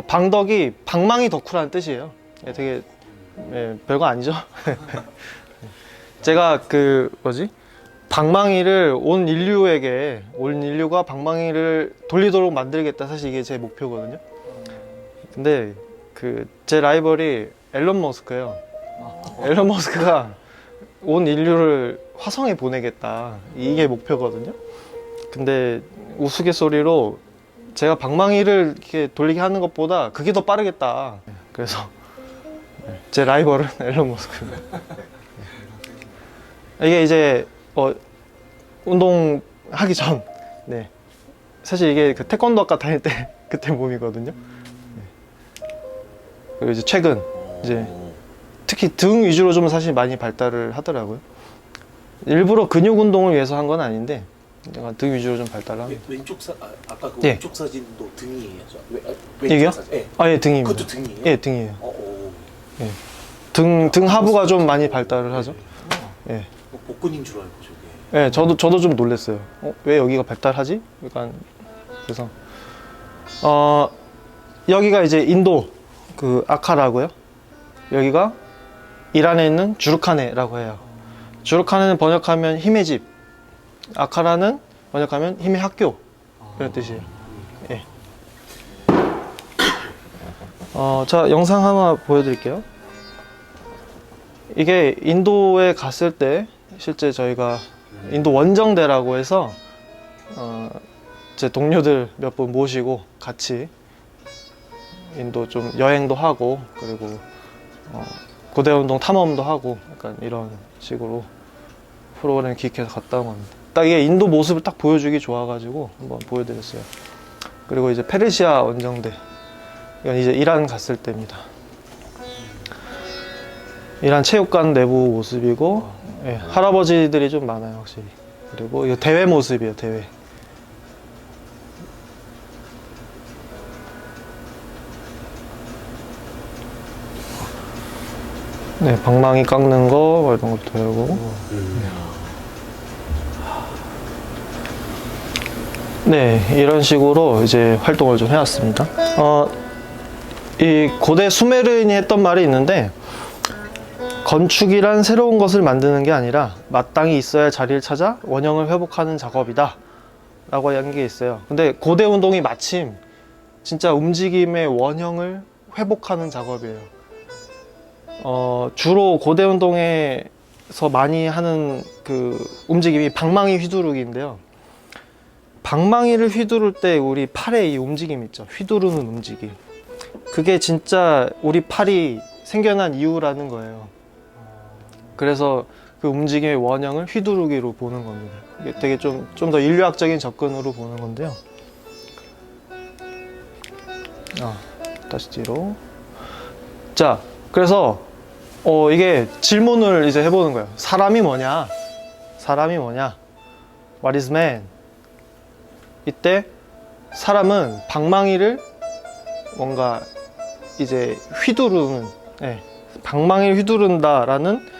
방덕이 방망이 덕후라는 뜻이에요. 되게 별거 아니죠. 제가 방망이를 온 인류가 방망이를 돌리도록 만들겠다. 사실 이게 제 목표거든요. 근데 제 라이벌이 앨런 머스크예요. 앨런 머스크가 온 인류를 화성에 보내겠다. 이게 목표거든요. 근데 우스갯소리로 제가 방망이를 이렇게 돌리게 하는 것보다 그게 더 빠르겠다. 그래서 제 라이벌은 앨런 머스크입니다. 이게 이제 운동하기 전, 사실 이게 태권도 학과 다닐 때 그때 몸이거든요. 그리고 이제 최근 특히 등 위주로 좀 사실 많이 발달을 하더라고요. 일부러 근육 운동을 위해서 한 건 아닌데 약간 등 위주로 좀 발달을 합니다. 아까 그 왼쪽 사진도 등이에요? 이게요? 사진. 예. 예, 등입니다. 그것도 등이에요? 예, 등이에요. 예. 등 하부가 좀 많이 발달을 하죠. 예. 복근인 줄 알고 저게. 예, 저도 좀 놀랐어요. 왜 여기가 발달하지? 약간 그래서 여기가 이제 인도 아카라고요. 여기가 이란에 있는 주르카네라고 해요. 주르카네는 번역하면 힘의 집, 아카라는 번역하면 힘의 학교 이런 뜻이에요. 예. 자, 영상 하나 보여드릴게요. 이게 인도에 갔을 때 실제 저희가 인도 원정대라고 해서 제 동료들 몇 분 모시고 같이 인도 좀 여행도 하고 그리고 고대 운동 탐험도 하고 약간 이런 식으로 프로그램 기획해서 갔다 온 겁니다. 딱 이게 인도 모습을 딱 보여주기 좋아가지고 한번 보여드렸어요. 그리고 이제 페르시아 원정대, 이건 이제 이란 갔을 때입니다. 이란 체육관 내부 모습이고, 할아버지들이 좀 많아요, 확실히. 그리고 이거 대회 모습이에요, 대회. 방망이 깎는 거 이런 것도 하고. 이런 식으로 이제 활동을 좀 해왔습니다. 이 고대 수메르인이 했던 말이 있는데, 건축이란 새로운 것을 만드는 게 아니라 마땅히 있어야 할 자리를 찾아 원형을 회복하는 작업이다 라고 한 게 있어요. 근데 고대 운동이 마침 진짜 움직임의 원형을 회복하는 작업이에요. 주로 고대 운동에서 많이 하는 움직임이 방망이 휘두르기인데요. 방망이를 휘두를 때 우리 팔의 이 움직임 있죠. 휘두르는 움직임. 그게 진짜 우리 팔이 생겨난 이유라는 거예요. 그래서 그 움직임의 원형을 휘두르기로 보는 겁니다. 이게 되게 좀 더 인류학적인 접근으로 보는 건데요. 다시 뒤로. 자, 그래서 이게 질문을 이제 해보는 거예요. 사람이 뭐냐? 사람이 뭐냐? What is man? 이때 사람은 방망이를 뭔가 이제 휘두르는, 방망이를 휘두른다라는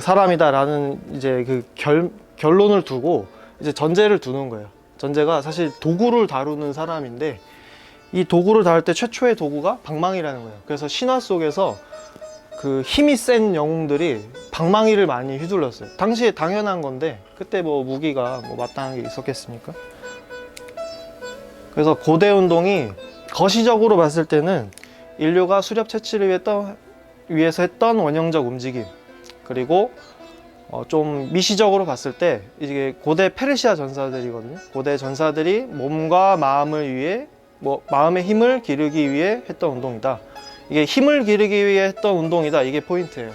사람이다라는 이제 결론을 두고 이제 전제를 두는 거예요. 전제가 사실 도구를 다루는 사람인데 이 도구를 다룰 때 최초의 도구가 방망이라는 거예요. 그래서 신화 속에서 힘이 센 영웅들이 방망이를 많이 휘둘렀어요. 당시에 당연한 건데 그때 뭐 무기가 마땅한 게 있었겠습니까? 그래서 고대 운동이 거시적으로 봤을 때는 인류가 수렵 채취를 위해서 했던 원형적 움직임, 그리고 좀 미시적으로 봤을 때 이게 고대 페르시아 전사들이거든요. 고대 전사들이 몸과 마음을 위해 마음의 힘을 기르기 위해 했던 운동이다. 이게 힘을 기르기 위해 했던 운동이다. 이게 포인트예요.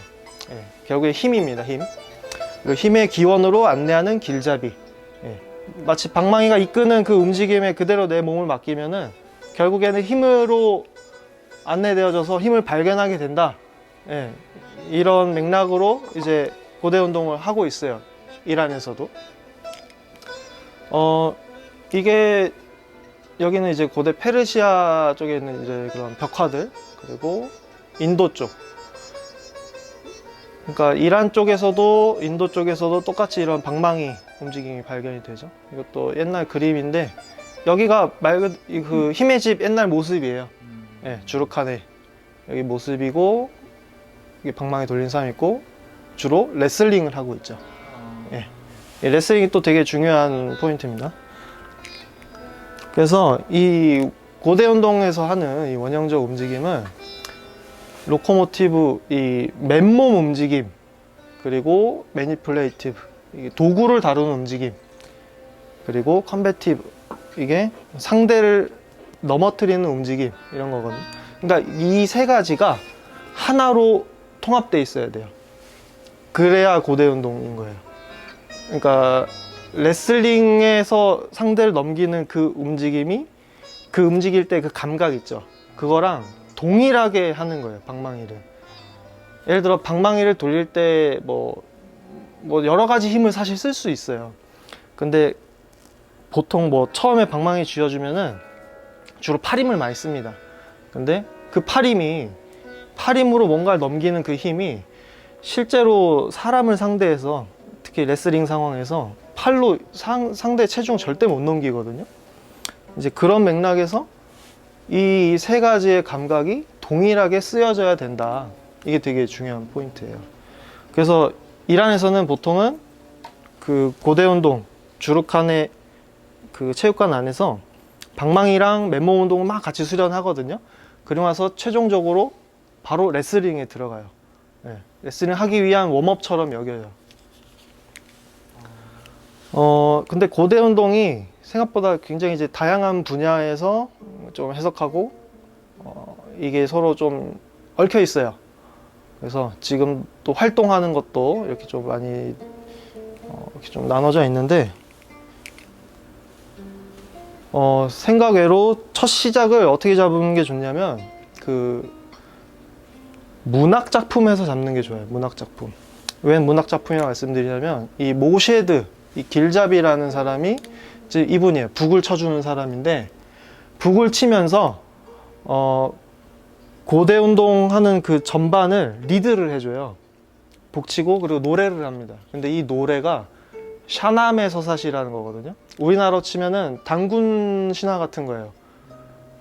결국에 힘입니다. 힘. 그리고 힘의 기원으로 안내하는 길잡이. 마치 방망이가 이끄는 그 움직임에 그대로 내 몸을 맡기면은 결국에는 힘으로 안내되어져서 힘을 발견하게 된다. 이런 맥락으로 이제 고대 운동을 하고 있어요. 이란에서도. 이게 여기는 이제 고대 페르시아 쪽에 있는 이제 그런 벽화들, 그리고 인도 쪽. 그러니까 이란 쪽에서도 인도 쪽에서도 똑같이 이런 방망이 움직임이 발견이 되죠. 이것도 옛날 그림인데 여기가 말 그대로 힘의 집 옛날 모습이에요. 예, 주룩하네 여기 모습이고 여기 방망이 돌린 사람 있고 주로 레슬링을 하고 있죠. 예. 이 레슬링이 또 되게 중요한 포인트입니다. 그래서 이 고대 운동에서 하는 이 원형적 움직임은 로코모티브 이 맨몸 움직임 그리고 매니플레이티브 이게 도구를 다루는 움직임 그리고 컨베티브 이게 상대를 넘어뜨리는 움직임 이런 거거든요. 그러니까 이 세 가지가 하나로 통합되어 있어야 돼요. 그래야 고대 운동인 거예요. 그러니까 레슬링에서 상대를 넘기는 그 움직임이 그 움직일 때 그 감각 있죠. 그거랑 동일하게 하는 거예요. 방망이를. 예를 들어 방망이를 돌릴 때 뭐 여러 가지 힘을 사실 쓸 수 있어요. 근데 보통 뭐 처음에 방망이 쥐어주면은 주로 팔힘을 많이 씁니다. 근데 그 팔힘으로 뭔가를 넘기는 그 힘이 실제로 사람을 상대해서 특히 레슬링 상황에서 팔로 상대 체중 절대 못 넘기거든요. 이제 그런 맥락에서 이 세 가지의 감각이 동일하게 쓰여져야 된다. 이게 되게 중요한 포인트예요. 그래서 이란에서는 보통은 그 고대 운동 주룩한의 그 체육관 안에서 방망이랑 맨몸 운동을 막 같이 수련하거든요. 그리고 나서 최종적으로 바로 레슬링에 들어가요. 네, 레슬링 하기 위한 웜업처럼 여겨요. 근데 고대 운동이 생각보다 굉장히 이제 다양한 분야에서 좀 해석하고 이게 서로 좀 얽혀 있어요. 그래서 지금 또 활동하는 것도 이렇게 좀 많이 이렇게 좀 나눠져 있는데 생각 외로 첫 시작을 어떻게 잡는 게 좋냐면 그 문학 작품에서 잡는 게 좋아요. 문학 작품. 왜 문학 작품이라고 말씀드리냐면 이 모셰드 이 길잡이라는 사람이 이제 이분이에요. 북을 쳐주는 사람인데 북을 치면서 고대 운동하는 그 전반을 리드를 해줘요. 북치고 그리고 노래를 합니다. 근데 이 노래가 샤나메 서사시라는 거거든요. 우리나라로 치면은 단군 신화 같은 거예요.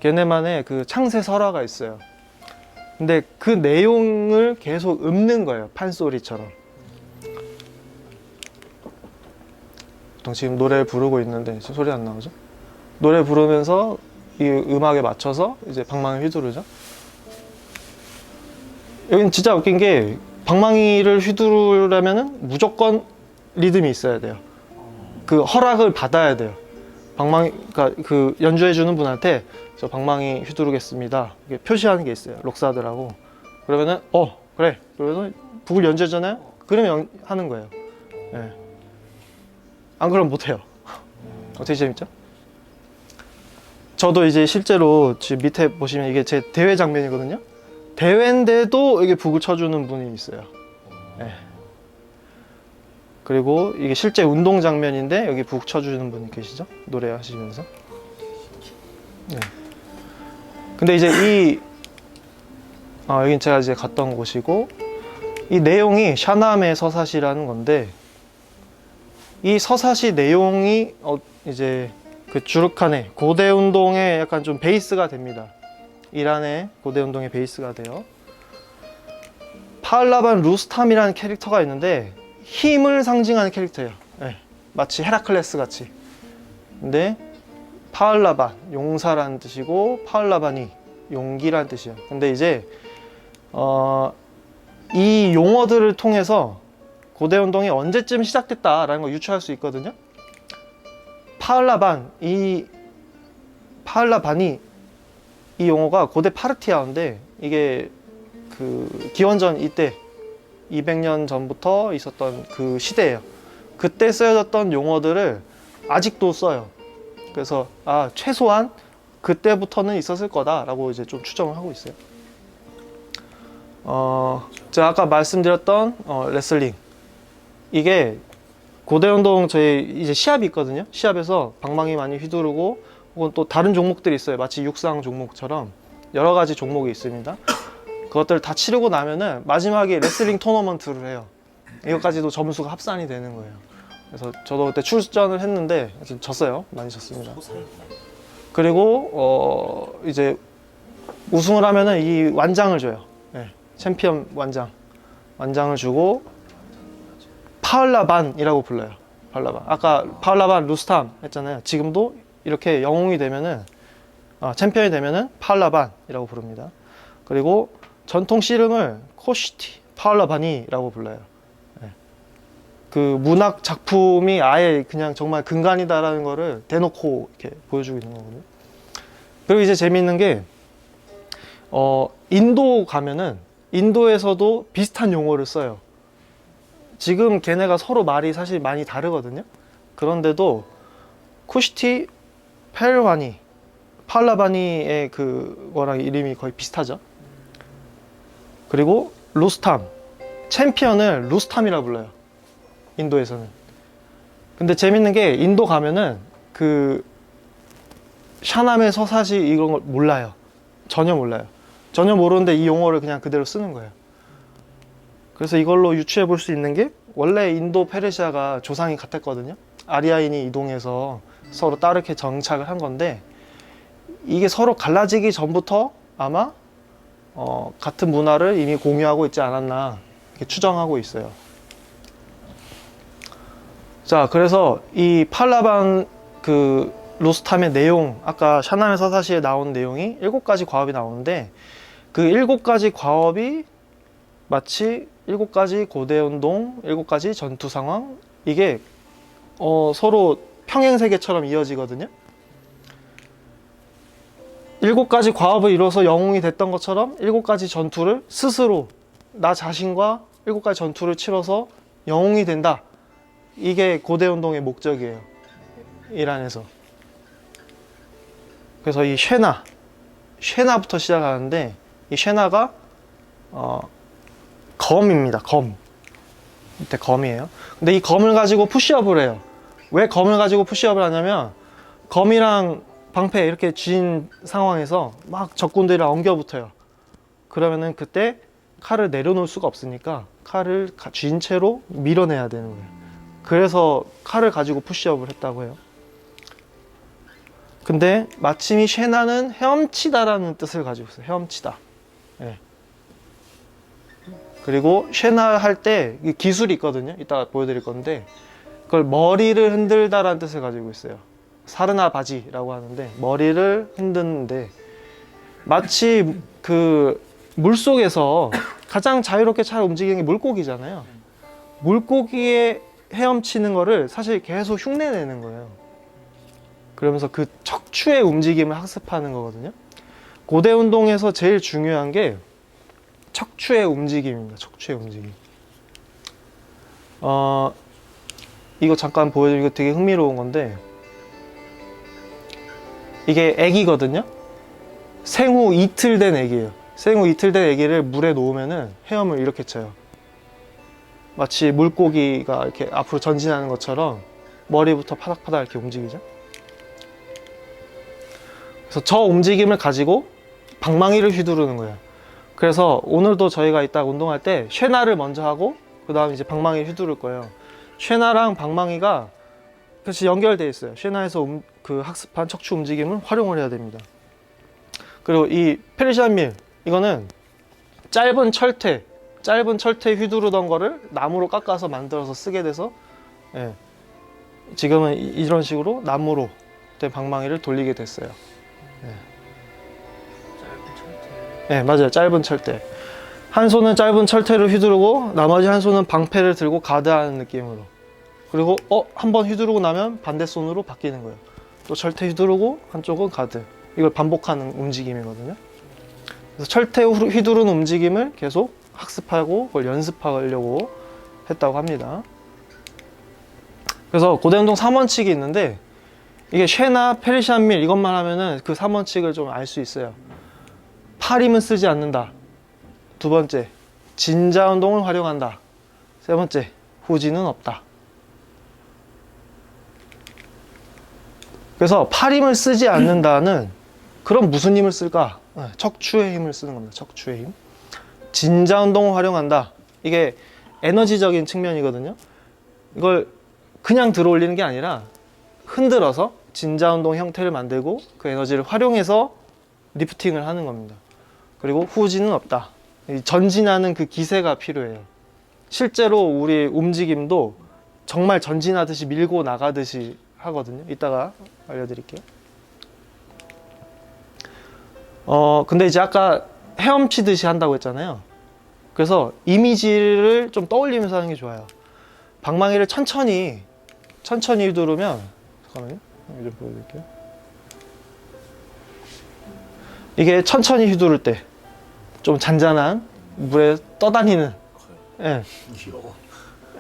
걔네만의 그 창세 설화가 있어요. 근데 그 내용을 계속 읊는 거예요. 판소리처럼. 보통 지금 노래 부르고 있는데 지금 소리 안 나오죠? 노래 부르면서 이 음악에 맞춰서 이제 방망이 휘두르죠. 여긴 진짜 웃긴 게 방망이를 휘두르려면은 무조건 리듬이 있어야 돼요. 그 허락을 받아야 돼요. 그러니까 그 연주해주는 분한테 저 방망이 휘두르겠습니다. 이게 표시하는 게 있어요. 록사들하고. 그러면은 그래. 그래서 북을 연주하잖아요. 그러면 하는 거예요. 예. 안 그러면 못해요. 어떻게 재밌죠? 저도 이제 실제로 지금 밑에 보시면 이게 제 대회 장면이거든요. 대회인데도 이게 북을 쳐주는 분이 있어요. 예. 그리고 이게 실제 운동 장면인데 여기 북 쳐주는 분이 계시죠? 노래하시면서. 네. 근데 이제 여긴 제가 이제 갔던 곳이고 이 내용이 샤나메 서사시라는 건데 이 서사시 내용이 이제 그 주룩한의 고대 운동의 약간 좀 베이스가 됩니다. 이란의 고대 운동의 베이스가 돼요. 파흘라반 루스탐이라는 캐릭터가 있는데 힘을 상징하는 캐릭터예요. 네, 마치 헤라클레스 같이. 근데 파흘라반 용사라는 뜻이고 파흘라반이 용기라는 뜻이에요. 근데 이제 이 용어들을 통해서 고대 운동이 언제쯤 시작됐다라는 걸 유추할 수 있거든요. 파흘라반이 이 용어가 고대 파르티아인데 이게 그 기원전 이때 200년 전부터 있었던 그 시대예요. 그때 쓰여졌던 용어들을 아직도 써요. 그래서 최소한 그때부터는 있었을 거다라고 이제 좀 추정을 하고 있어요. 제가 아까 말씀드렸던 레슬링 이게 고대 운동 저희 이제 시합이 있거든요. 시합에서 방망이 많이 휘두르고 혹은 또 다른 종목들이 있어요. 마치 육상 종목처럼 여러 가지 종목이 있습니다. 그것들을 다 치르고 나면은 마지막에 레슬링 토너먼트를 해요. 이것까지도 점수가 합산이 되는 거예요. 그래서 저도 그때 출전을 했는데 졌어요. 많이 졌습니다. 그리고 이제 우승을 하면은 이 완장을 줘요. 예, 챔피언 완장을 주고 파흘라반이라고 불러요. 파흘라반. 아까 파흘라반 루스탐 했잖아요. 지금도 이렇게 영웅이 되면은 챔피언이 되면은 파흘라반이라고 부릅니다. 그리고 전통 씨름을 코시티 파흘라반이라고 불러요. 예. 그 문학 작품이 아예 그냥 정말 근간이다라는 거를 대놓고 이렇게 보여주고 있는 거거든요. 그리고 이제 재미있는 게 인도 가면은 인도에서도 비슷한 용어를 써요. 지금 걔네가 서로 말이 사실 많이 다르거든요. 그런데도 쿠시티 펠와니 팔라바니의 그거랑 이름이 거의 비슷하죠. 그리고 루스탐 챔피언을 루스탐이라 불러요. 인도에서는. 근데 재밌는 게 인도 가면은 그 샤남의 서사시 이런 걸 몰라요. 전혀 몰라요. 전혀 모르는데 이 용어를 그냥 그대로 쓰는 거예요. 그래서 이걸로 유추해 볼 수 있는 게 원래 인도 페르시아가 조상이 같았거든요. 아리아인이 이동해서 서로 따르게 정착을 한 건데 이게 서로 갈라지기 전부터 아마 같은 문화를 이미 공유하고 있지 않았나 이렇게 추정하고 있어요. 자, 그래서 이 팔라반 그 루스탐의 내용, 아까 샤남의 서사시에 나온 내용이 7가지 과업이 나오는데 그 7가지 과업이 마치 7가지 고대 운동, 7가지 전투 상황, 이게 서로 평행세계처럼 이어지거든요. 7가지 과업을 이뤄서 영웅이 됐던 것처럼 7가지 전투를 스스로 나 자신과 7가지 전투를 치러서 영웅이 된다. 이게 고대 운동의 목적이에요. 이란에서. 그래서 이 쉐나부터 시작하는데 이 쉐나가 검입니다. 검. 밑에 검이에요. 근데 이 검을 가지고 푸시업을 해요. 왜 검을 가지고 푸시업을 하냐면 검이랑 방패 이렇게 쥔 상황에서 막 적군들이랑 엉겨붙어요. 그러면은 그때 칼을 내려놓을 수가 없으니까 칼을 쥔 채로 밀어내야 되는 거예요. 그래서 칼을 가지고 푸시업을 했다고 해요. 근데 마침 이 쉐나는 헤엄치다라는 뜻을 가지고 있어요. 헤엄치다. 예. 그리고 쉐나 할 때 기술이 있거든요. 이따가 보여드릴 건데 그걸 머리를 흔들다라는 뜻을 가지고 있어요. 사르나 바지라고 하는데 머리를 흔드는데 마치 그 물속에서 가장 자유롭게 잘 움직이는 게 물고기잖아요. 물고기에 헤엄치는 거를 사실 계속 흉내내는 거예요. 그러면서 그 척추의 움직임을 학습하는 거거든요. 고대 운동에서 제일 중요한 게 척추의 움직임입니다. 척추의 움직임. 이거 잠깐 보여드리고 되게 흥미로운 건데 이게 애기거든요. 생후 이틀 된 애기예요. 생후 이틀 된 애기를 물에 놓으면은 헤엄을 이렇게 쳐요. 마치 물고기가 이렇게 앞으로 전진하는 것처럼 머리부터 파닥파닥 이렇게 움직이죠. 그래서 저 움직임을 가지고 방망이를 휘두르는 거예요. 그래서 오늘도 저희가 이따 운동할 때 쉐나를 먼저 하고 그 다음 이제 방망이를 휘두를 거예요. 쉐나랑 방망이가 같이 연결되어 있어요. 쉐나에서 그 학습한 척추 움직임을 활용을 해야 됩니다. 그리고 이 페르시안 밀, 이거는 짧은 철퇴 휘두르던 거를 나무로 깎아서 만들어서 쓰게 돼서 예, 지금은 이런 식으로 나무로 된 방망이를 돌리게 됐어요. 예. 짧은 철퇴. 네, 맞아요. 짧은 철퇴. 한 손은 짧은 철퇴를 휘두르고 나머지 한 손은 방패를 들고 가드하는 느낌으로. 그리고 한번 휘두르고 나면 반대 손으로 바뀌는 거예요. 또 철퇴 휘두르고 한쪽은 가드. 이걸 반복하는 움직임이거든요. 그래서 철퇴 휘두르는 움직임을 계속 학습하고 그걸 연습하려고 했다고 합니다. 그래서 고대 운동 3원칙이 있는데 이게 쉐나, 페르시안 밀 이것만 하면은 그 3원칙을 좀 알 수 있어요. 팔 힘은 쓰지 않는다. 두 번째, 진자 운동을 활용한다. 세 번째, 후진은 없다. 그래서 팔 힘을 쓰지 않는다는 그럼 무슨 힘을 쓸까? 척추의 힘을 쓰는 겁니다. 척추의 힘. 진자 운동을 활용한다. 이게 에너지적인 측면이거든요. 이걸 그냥 들어 올리는 게 아니라 흔들어서 진자 운동 형태를 만들고 그 에너지를 활용해서 리프팅을 하는 겁니다. 그리고 후진은 없다. 이 전진하는 그 기세가 필요해요. 실제로 우리 움직임도 정말 전진하듯이 밀고 나가듯이 하거든요. 이따가 알려드릴게요. 근데 이제 아까 헤엄치듯이 한다고 했잖아요. 그래서 이미지를 좀 떠올리면서 하는 게 좋아요. 방망이를 천천히 휘두르면, 잠깐만요. 좀 보여드릴게요. 이게 천천히 휘두를 때 좀 잔잔한 물에 떠다니는, 예,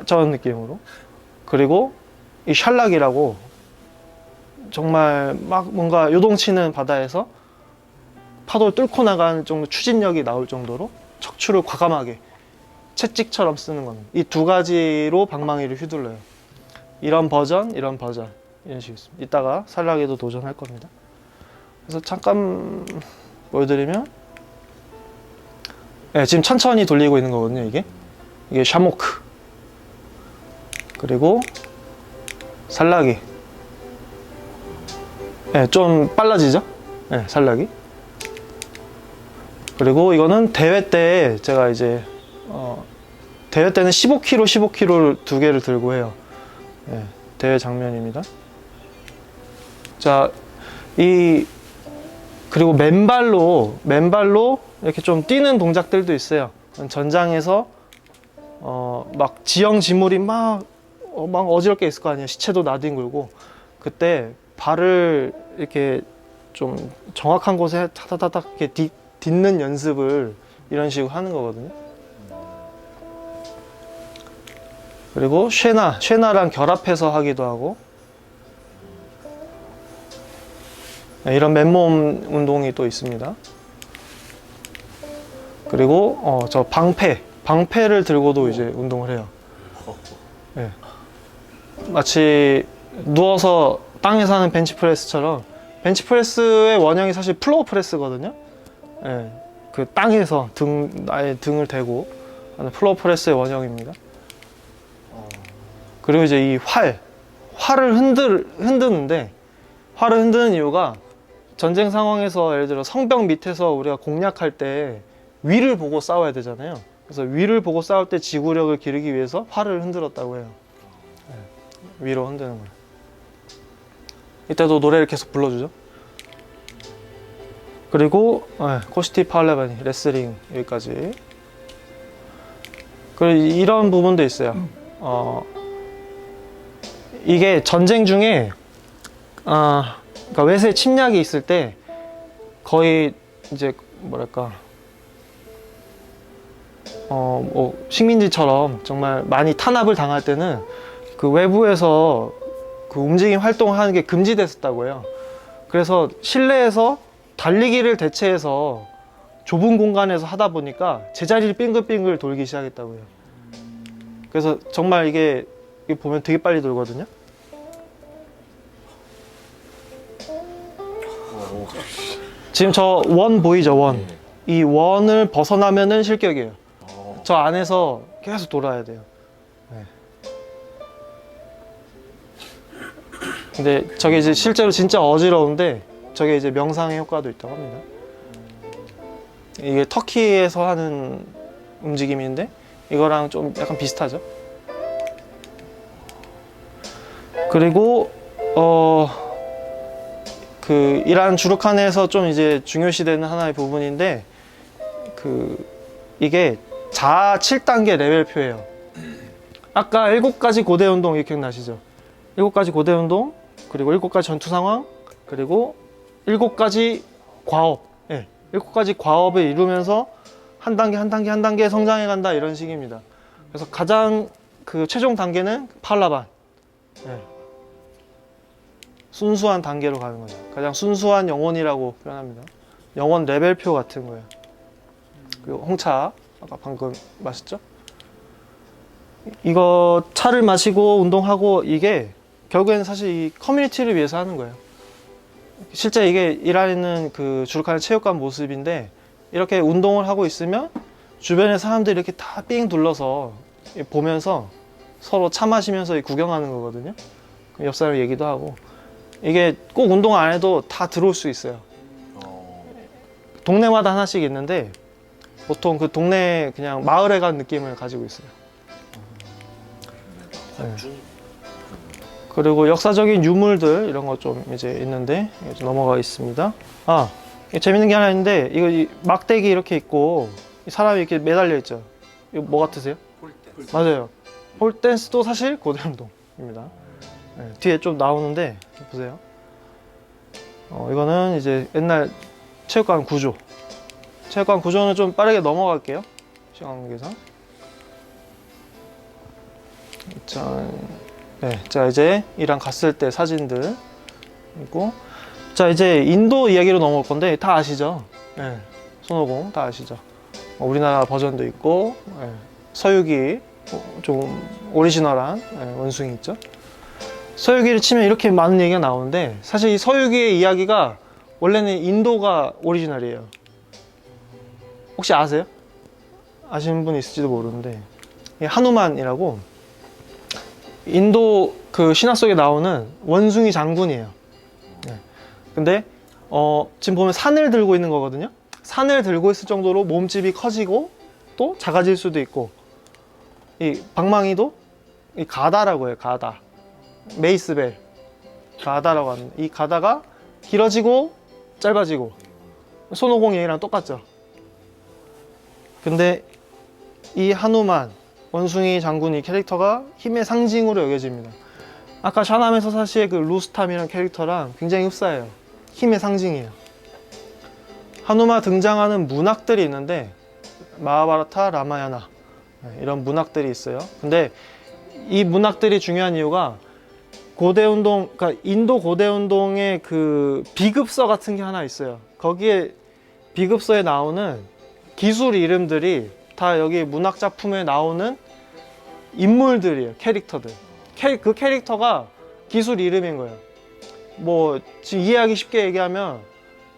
저런 느낌으로. 그리고 이 샬락이라고 정말 막 뭔가 요동치는 바다에서 파도를 뚫고 나가는 정도 추진력이 나올 정도로 척추를 과감하게 채찍처럼 쓰는 겁니다. 이 두 가지로 방망이를 휘둘러요. 이런 버전, 이런 식으로 있습니다. 이따가 샬락에도 도전할 겁니다. 그래서 잠깐 보여드리면, 네, 지금 천천히 돌리고 있는 거거든요. 이게 샤모크, 그리고 살라기. 네, 좀 빨라지죠? 네, 살라기. 그리고 이거는 대회 때 제가 이제 대회 때는 15kg를 두 개를 들고 해요. 네, 대회 장면입니다. 자, 그리고 맨발로 이렇게 좀 뛰는 동작들도 있어요. 전장에서 막 지형지물이 막 어지럽게 있을 거 아니에요. 시체도 나뒹굴고, 그때 발을 이렇게 좀 정확한 곳에 타다다닥 이렇게 딛는 연습을 이런 식으로 하는 거거든요. 그리고 쉐나랑 결합해서 하기도 하고, 이런 맨몸 운동이 또 있습니다. 그리고 저 방패를 들고도 이제 운동을 해요. 네. 마치 누워서 땅에서 하는 벤치프레스처럼, 벤치프레스의 원형이 사실 플로어 프레스거든요. 네. 그 땅에서 나의 등을 대고 하는 플로어 프레스의 원형입니다. 그리고 이제 이 활을 흔드는데, 활을 흔드는 이유가 전쟁 상황에서 예를 들어 성벽 밑에서 우리가 공략할 때 위를 보고 싸워야 되잖아요. 그래서 위를 보고 싸울 때 지구력을 기르기 위해서 활을 흔들었다고 해요. 네, 위로 흔드는 거예요. 이때도 노래를 계속 불러주죠. 그리고 코시티 팔레바니, 레슬링 여기까지. 그리고 이런 부분도 있어요. 이게 전쟁 중에 그러니까 외세 침략이 있을 때 거의 이제 뭐랄까 뭐 식민지처럼 정말 많이 탄압을 당할 때는 그 외부에서 그 움직임 활동을 하는 게 금지됐었다고 해요. 그래서 실내에서 달리기를 대체해서 좁은 공간에서 하다 보니까 제자리를 빙글빙글 돌기 시작했다고 해요. 그래서 정말 이게 보면 되게 빨리 돌거든요. 지금 저 원 보이죠? 원. 이 원을 벗어나면은 실격이에요. 저 안에서 계속 돌아야 돼요. 네. 근데 저게 이제 실제로 진짜 어지러운데 저게 이제 명상의 효과도 있다고 합니다. 이게 터키에서 하는 움직임인데 이거랑 좀 약간 비슷하죠. 그리고 그 이란 주르칸에서 좀 이제 중요시되는 하나의 부분인데, 이게 자아 7단계 레벨표예요. 아까 7가지 고대 운동 이렇게 기억나시죠? 7가지 고대 운동, 그리고 7가지 전투 상황, 그리고 7가지 과업. 예, 7가지 과업을 이루면서 한 단계 성장해 간다, 이런 식입니다. 그래서 가장 그 최종 단계는 팔라반. 예. 순수한 단계로 가는 거죠. 가장 순수한 영혼이라고 표현합니다. 영혼 레벨표 같은 거예요. 그리고 홍차, 아까 방금 마셨죠? 이거 차를 마시고 운동하고, 이게 결국에는 사실 이 커뮤니티를 위해서 하는 거예요. 실제 이게 이란에는 그 주르칸의 체육관 모습인데, 이렇게 운동을 하고 있으면 주변에 사람들이 이렇게 다 삥 둘러서 보면서 서로 차 마시면서 구경하는 거거든요. 옆 사람 얘기도 하고. 이게 꼭 운동 안 해도 다 들어올 수 있어요. 동네마다 하나씩 있는데 보통 그 동네 그냥 마을에 간 느낌을 가지고 있어요. 관중. 그리고 역사적인 유물들 이런 거 좀 이제 있는데 이제 넘어가 있습니다. 아, 이게 재밌는 게 하나 있는데 이거 이 막대기 이렇게 있고 이 사람이 이렇게 매달려 있죠. 이거 뭐 같으세요? 홀댄스. 맞아요. 폴댄스도 사실 고대 운동입니다. 네, 뒤에 좀 나오는데 보세요. 이거는 이제 옛날 체육관 구조. 체육관 구조는 좀 빠르게 넘어갈게요. 시간 관계상. 자 이제 이란 갔을 때 사진들 있고, 자 이제 인도 이야기로 넘어올 건데 다 아시죠? 네, 손오공 다 아시죠? 우리나라 버전도 있고, 서유기 좀 오리지널한 원숭이 있죠? 서유기를 치면 이렇게 많은 얘기가 나오는데 사실 이 서유기의 이야기가 원래는 인도가 오리지널이에요. 혹시 아세요? 아시는 분 있을지도 모르는데 하누만이라고 인도 그 신화 속에 나오는 원숭이 장군이에요. 네. 근데 지금 보면 산을 들고 있는 거거든요. 산을 들고 있을 정도로 몸집이 커지고 또 작아질 수도 있고, 이 방망이도 이 가다라고 해요. 가다, 메이스벨 가다라고 하는데 이 가다가 길어지고 짧아지고 손오공 얘기랑 똑같죠. 근데 이 하누만 원숭이 장군 이 캐릭터가 힘의 상징으로 여겨집니다. 아까 샤남에서 사실 그 루스탐이라는 캐릭터랑 굉장히 흡사해요. 힘의 상징이에요. 하누마 등장하는 문학들이 있는데 마하바라타, 라마야나 이런 문학들이 있어요. 근데 이 문학들이 중요한 이유가 고대 운동, 그러니까 인도 고대 운동의 그 비급서 같은 게 하나 있어요. 거기에 비급서에 나오는 기술 이름들이 다 여기 문학 작품에 나오는 인물들이에요. 캐릭터들. 그 캐릭터가 기술 이름인 거예요. 뭐 지금 이해하기 쉽게 얘기하면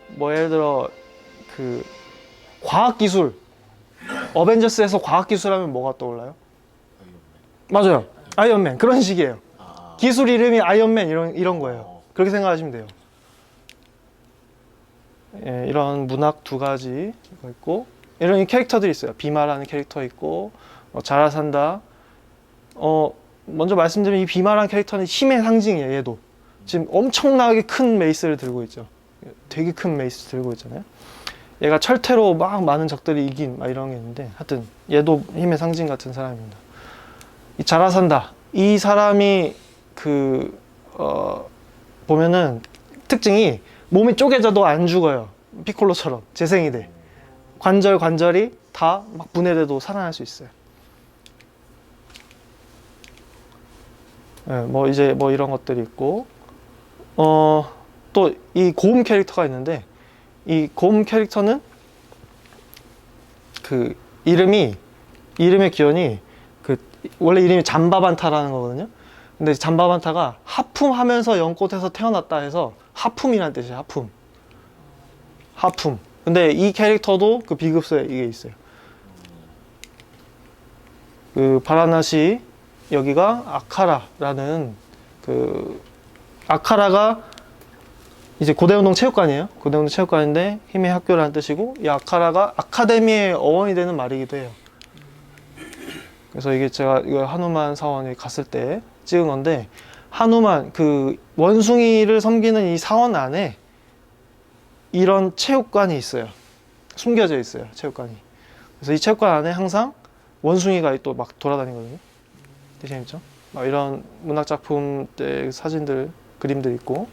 뭐 예를 들어 그 과학 기술, 어벤져스에서 과학 기술 하면 뭐가 떠올라요? 맞아요. 아이언맨. 그런 식이에요. 기술 이름이 아이언맨 이런 거예요. 그렇게 생각하시면 돼요. 예, 이런 문학 두 가지 있고, 이런 캐릭터들이 있어요. 비마라는 캐릭터 있고, 자라산다. 먼저 말씀드리면 이 비마라는 캐릭터는 힘의 상징이에요. 얘도 지금 엄청나게 큰 메이스를 들고 있죠. 되게 큰 메이스 들고 있잖아요. 얘가 철퇴로 막 많은 적들이 이긴 막 이런 게 있는데, 하여튼 얘도 힘의 상징 같은 사람입니다. 이 자라산다. 이 사람이 보면은 특징이 몸이 쪼개져도 안 죽어요. 피콜로처럼 재생이 돼. 관절이 다 막 분해돼도 살아날 수 있어요. 뭐 이제 뭐 이런 것들이 있고, 또 이 고음 캐릭터가 있는데, 이 고음 캐릭터는 그 이름의 기원이 원래 이름이 잠바반타라는 거거든요. 근데 잠바반타가 하품하면서 연꽃에서 태어났다 해서 하품이라는 뜻이에요. 하품. 근데 이 캐릭터도 그 비급서에 이게 있어요. 그 바라나시 여기가 아카라라는 아카라가 이제 고대운동 체육관이에요. 고대운동 체육관인데 힘의 학교라는 뜻이고, 이 아카라가 아카데미의 어원이 되는 말이기도 해요. 그래서 이게 제가 이거 하누만 사원에 갔을 때 찍은 건데, 하누만 그 원숭이를 섬기는 이 사원 안에 이런 체육관이 있어요. 숨겨져 있어요. 체육관이. 그래서 이 체육관 안에 항상 원숭이가 또 막 돌아다니거든요. 되게 재밌죠? 막 이런 문학 작품 때 사진들, 그림들 있고,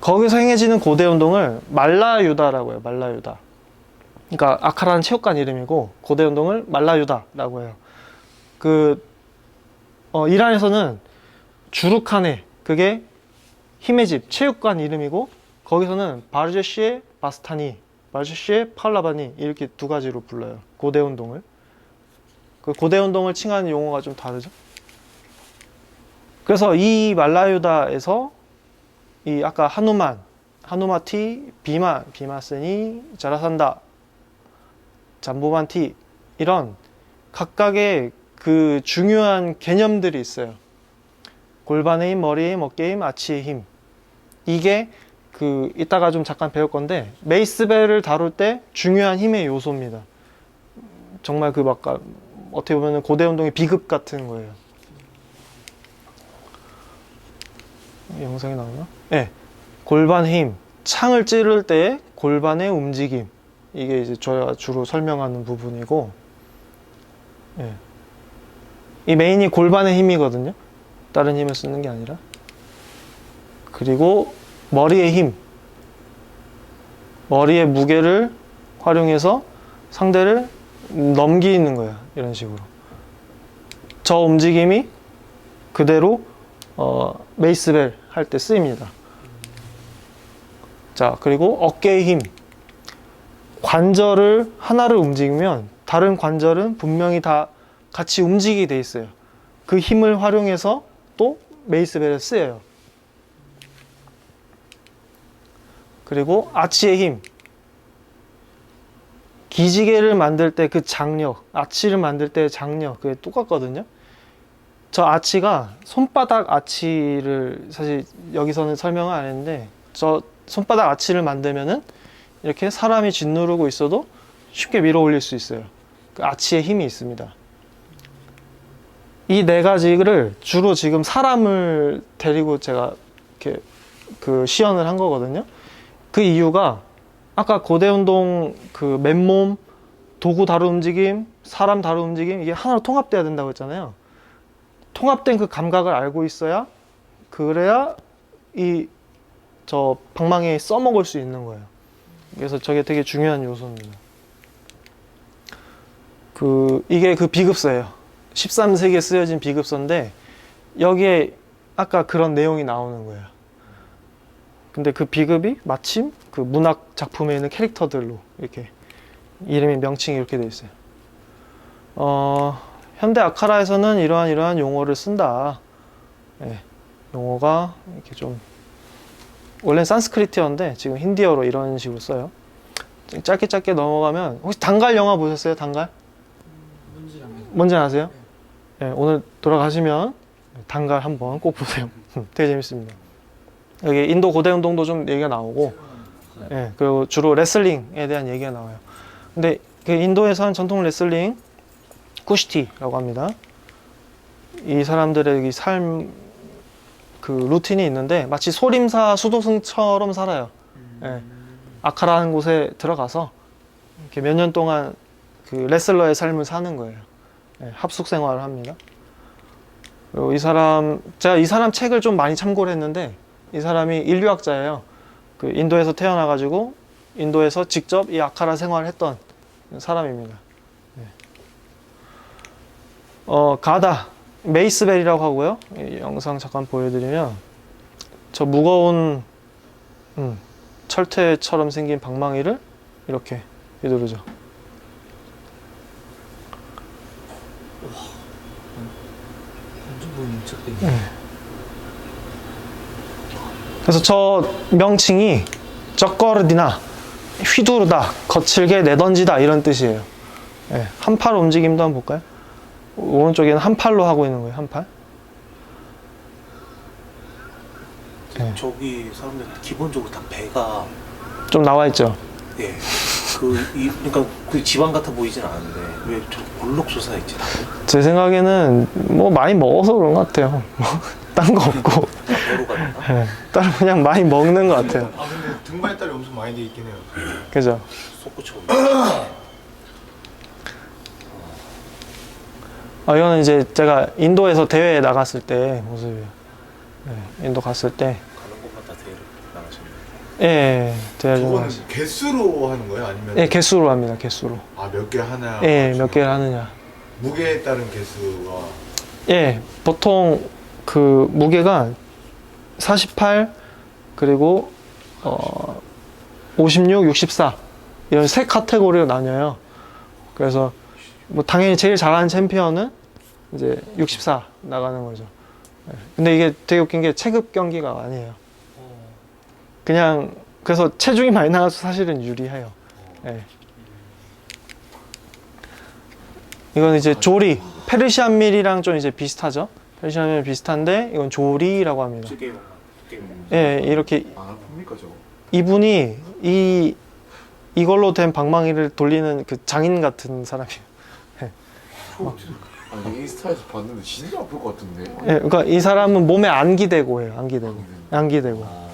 거기서 행해지는 고대 운동을 말라유다라고 해요. 말라유다. 그러니까 아카라는 체육관 이름이고 고대 운동을 말라유다라고 해요. 이란에서는 주루카네, 그게 힘의 집, 체육관 이름이고, 거기서는 바르제시에 바스타니, 바르제시에 팔라바니 이렇게 두 가지로 불러요. 고대 운동을. 그 고대 운동을 칭하는 용어가 좀 다르죠. 그래서 이 말라유다에서 이 아까 하누마티, 비마스니, 자라산다, 잠보반티 이런 각각의 그 중요한 개념들이 있어요. 골반의 힘, 머리의 힘, 어깨의 힘, 아치의 힘. 이게 그 이따가 좀 잠깐 배울 건데 메이스벨을 다룰 때 중요한 힘의 요소입니다. 정말 그 아까 어떻게 보면 고대 운동의 비급 같은 거예요. 이 영상이 나오나? 네. 골반의 힘, 창을 찌를 때 골반의 움직임. 이게 이제 저희가 주로 설명하는 부분이고, 예. 이 메인이 골반의 힘이거든요. 다른 힘을 쓰는 게 아니라. 그리고 머리의 힘. 머리의 무게를 활용해서 상대를 넘기는 거예요. 이런 식으로. 저 움직임이 그대로 메이스벨 할 때 쓰입니다. 자, 그리고 어깨의 힘. 관절을 하나를 움직이면 다른 관절은 분명히 다 같이 움직이게 돼 있어요. 그 힘을 활용해서 또 메이스벨을 쓰여요. 그리고 아치의 힘. 기지개를 만들 때 그 장력, 아치를 만들 때의 장력, 그게 똑같거든요. 저 아치가 손바닥 아치를 사실 여기서는 설명을 안 했는데, 저 손바닥 아치를 만들면은 이렇게 사람이 짓누르고 있어도 쉽게 밀어 올릴 수 있어요. 그 아치의 힘이 있습니다. 이 네 가지를 주로 지금 사람을 데리고 제가 이렇게 그 시연을 한 거거든요. 그 이유가 아까 고대 운동 그 맨몸, 도구 다루 움직임, 사람 다루 움직임, 이게 하나로 통합돼야 된다고 했잖아요. 통합된 그 감각을 알고 있어야, 그래야 이 저 방망이에 써먹을 수 있는 거예요. 그래서 저게 되게 중요한 요소입니다. 이게 그 비급서예요. 13세기에 쓰여진 비급서인데, 여기에 아까 그런 내용이 나오는 거예요. 근데 그 비급이 마침 그 문학 작품에 있는 캐릭터들로 이렇게 이름이 명칭이 이렇게 되어 있어요. 현대 아카라에서는 이러한 용어를 쓴다. 네, 용어가 이렇게 좀 원래는 산스크리트어인데 지금 힌디어로 이런 식으로 써요. 짧게 넘어가면, 혹시 단갈 영화 보셨어요? 단갈? 뭔지 아세요? 네, 오늘 돌아가시면 단갈 한번 꼭 보세요. 되게 재밌습니다. 여기 인도 고대 운동도 좀 얘기가 나오고, 예, 그리고 주로 레슬링에 대한 얘기가 나와요. 근데 그 인도에서 한 전통 레슬링, 쿠시티라고 합니다. 이 사람들의 이 삶, 그 루틴이 있는데 마치 소림사 수도승처럼 살아요. 예, 아카라는 곳에 들어가서 이렇게 몇 년 동안 그 레슬러의 삶을 사는 거예요. 예, 합숙 생활을 합니다. 그리고 제가 이 사람 책을 좀 많이 참고를 했는데, 이 사람이 인류학자예요. 그 인도에서 태어나가지고 인도에서 직접 이 아카라 생활을 했던 사람입니다. 네. 가다, 메이스벨이라고 하고요. 이 영상 잠깐 보여드리면, 저 무거운 철퇴처럼 생긴 방망이를 이렇게 휘두르죠. 완전 뭉쳤대. 그래서 저 명칭이 쩍거르디나, 휘두르다, 거칠게 내던지다, 이런 뜻이에요. 네, 한 팔 움직임도 한번 볼까요? 오른쪽에는 한 팔로 하고 있는 거예요. 한 팔. 네. 저기 사람들 기본적으로 다 배가 좀 나와 있죠. 예. 그러니까 그 지방 같아 보이진 않은데 왜 저 볼록 솟아있지? 제 생각에는 뭐 많이 먹어서 그런 것 같아요. 딴 거 없고. 배로 가나? 네, 따로 그냥 많이 먹는 것 같아요. 아 근데 등발달이 엄청 많이 돼 있긴 해요. 그죠? 솟구쳐. 이거는 이제 제가 인도에서 대회에 나갔을 때 모습이에요. 네, 인도 갔을 때. 가는 곳마다 대회를 나가시는 예, 대회 좀 저거는 나갔어요. 개수로 하는 거예요? 아니면 예, 개수로 합니다. 개수로. 몇 개 하나? 예, 몇 개를 하느냐. 무게에 따른 개수가 예, 보통 그 무게가 48, 그리고 56, 64 이런 세 카테고리로 나뉘어요. 그래서 뭐 당연히 제일 잘하는 챔피언은 이제 64 나가는 거죠. 예. 근데 이게 되게 웃긴 게 체급 경기가 아니에요. 그냥 그래서 체중이 많이 나가서 사실은 유리해요. 예. 이건 이제 조리, 페르시안 밀이랑 좀 이제 비슷하죠. 페르시안 밀 비슷한데 이건 조리라고 합니다. 찌개 먹나? 예, 이렇게 아 풉니까 저거? 이분이 이걸로 된 방망이를 돌리는 그 장인 같은 사람이에요. 아니 인스타에서 봤는데 진짜 아플 것 같은데. 예, 그러니까 이 사람은 몸에 안기대고 해요. 안기대고. 안기대고. 아,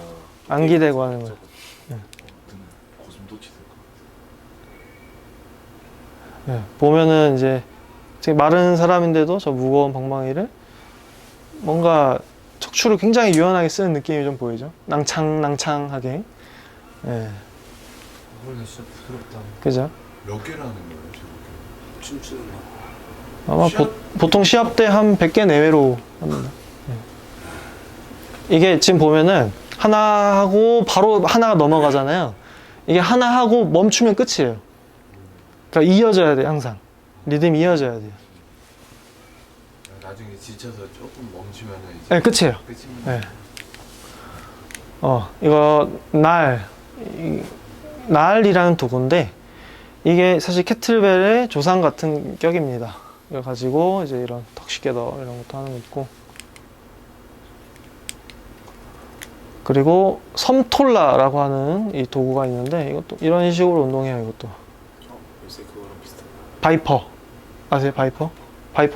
안기대고 하는 거예요. 고슴도치 될까? 예, 보면은 이제 되게 마른 사람인데도 저 무거운 방망이를 뭔가 척추를 굉장히 유연하게 쓰는 느낌이 좀 보이죠. 낭창낭창하게. 예, 원래 진짜 부드럽다. 그죠? 몇 개를 하는 거예요, 저렇게? 춤추는 거. 아마 보통 시합 때 한 100개 내외로 합니다. 예. 이게 지금 보면은 하나 하고 바로 하나가 넘어가잖아요. 이게 하나 하고 멈추면 끝이에요. 그러니까 이어져야 돼, 항상. 리듬이 이어져야 돼요. 나중에 지쳐서 조금 멈추면은 이제 네, 끝이에요. 끝입니다. 네. 이거 날이라는 도구인데 이게 사실 캐틀벨의 조상 같은 격입니다. 이걸 가지고 이제 이런 턱시계더 이런 것도 하는 거 있고, 그리고 섬톨라라고 하는 이 도구가 있는데 이것도 이런 식으로 운동해요. 이것도 요새 그거랑 비슷한. 바이퍼 아세요? 바이퍼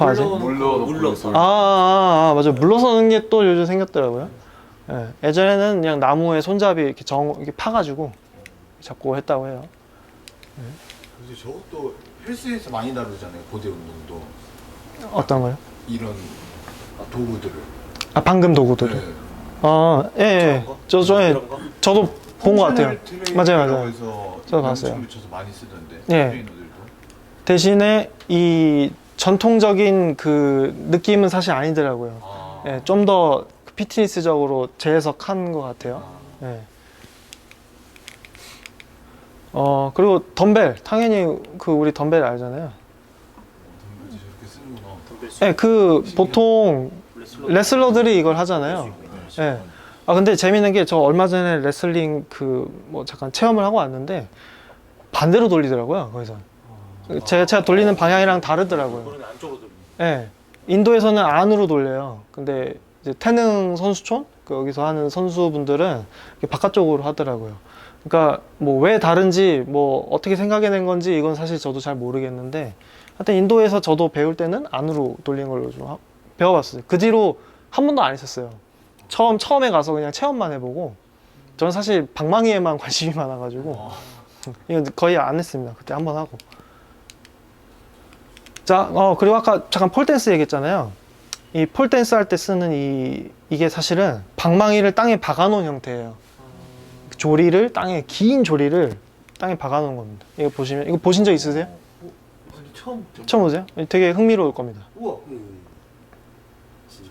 아세요? 물러서. 맞아. 물러서는 게 또 요즘 생겼더라고요. 예, 예전에는 그냥 나무에 손잡이 이렇게 이렇게 파가지고 잡고 했다고 해요. 그래서 저것도 헬스에서 많이 다루잖아요, 고대 운동도. 어떤 거요? 이런 도구들을. 아, 방금 도구들을. 네. 예. 이런 거? 저도 본 것 같아요. 맞아요. 해서 저도 봤어요. 춤을 춰서 많이 쓰던데. 예. 트레이너들도. 대신에 이 전통적인 그 느낌은 사실 아니더라고요. 아. 예, 좀 더 피트니스적으로 재해석한 것 같아요. 아. 예. 그리고 덤벨. 당연히 우리 덤벨 알잖아요. 덤벨 저렇게 쓰는구나. 덤벨 수- 예, 보통 레슬러들이 이걸 하잖아요. 네. 예. 근데 재밌는 게 저 얼마 전에 레슬링 뭐 잠깐 체험을 하고 왔는데 반대로 돌리더라고요, 거기서. 제가 돌리는 방향이랑 다르더라고요. 그거는 안쪽으로 돌리는 예. 인도에서는 안으로 돌려요. 근데 이제 태능 선수촌? 여기서 하는 선수분들은 이렇게 바깥쪽으로 하더라고요. 그러니까 뭐 왜 다른지 뭐 어떻게 생각해낸 건지 이건 사실 저도 잘 모르겠는데 하여튼 인도에서 저도 배울 때는 안으로 돌리는 걸로 좀 배워봤어요. 그 뒤로 한 번도 안 했었어요. 처음에 가서 그냥 체험만 해보고 저는 사실 방망이에만 관심이 많아가지고 이거 거의 안 했습니다. 그때 한 번 하고. 자, 그리고 아까 잠깐 폴댄스 얘기했잖아요. 이 폴댄스 할 때 쓰는 이게 사실은 방망이를 땅에 박아놓은 형태예요. 조리를 긴 조리를 땅에 박아놓은 겁니다. 이거 보신 적 있으세요? 처음 처음 보세요? 되게 흥미로울 겁니다. 우와. 진짜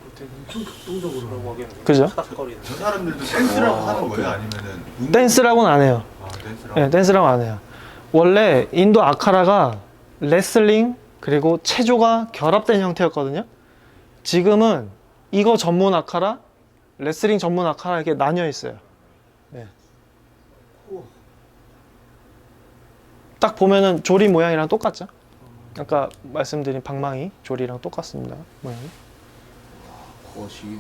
그때 엄청 극동적으로 하기에는 그죠? 타닥거리는. 저 사람들도 댄스라고 하는 거예요? 아니면은 댄스라고는 안 해요. 아, 댄스라고. 네, 댄스라고 안 해요. 원래 인도 아카라가 레슬링 그리고 체조가 결합된 형태였거든요. 지금은 이거 전문 아카라, 레슬링 전문 아카라 이렇게 나뉘어 있어요. 네. 딱 보면은 조리 모양이랑 똑같죠? 아까 말씀드린 방망이 조리랑 똑같습니다. 모양이. 거시기.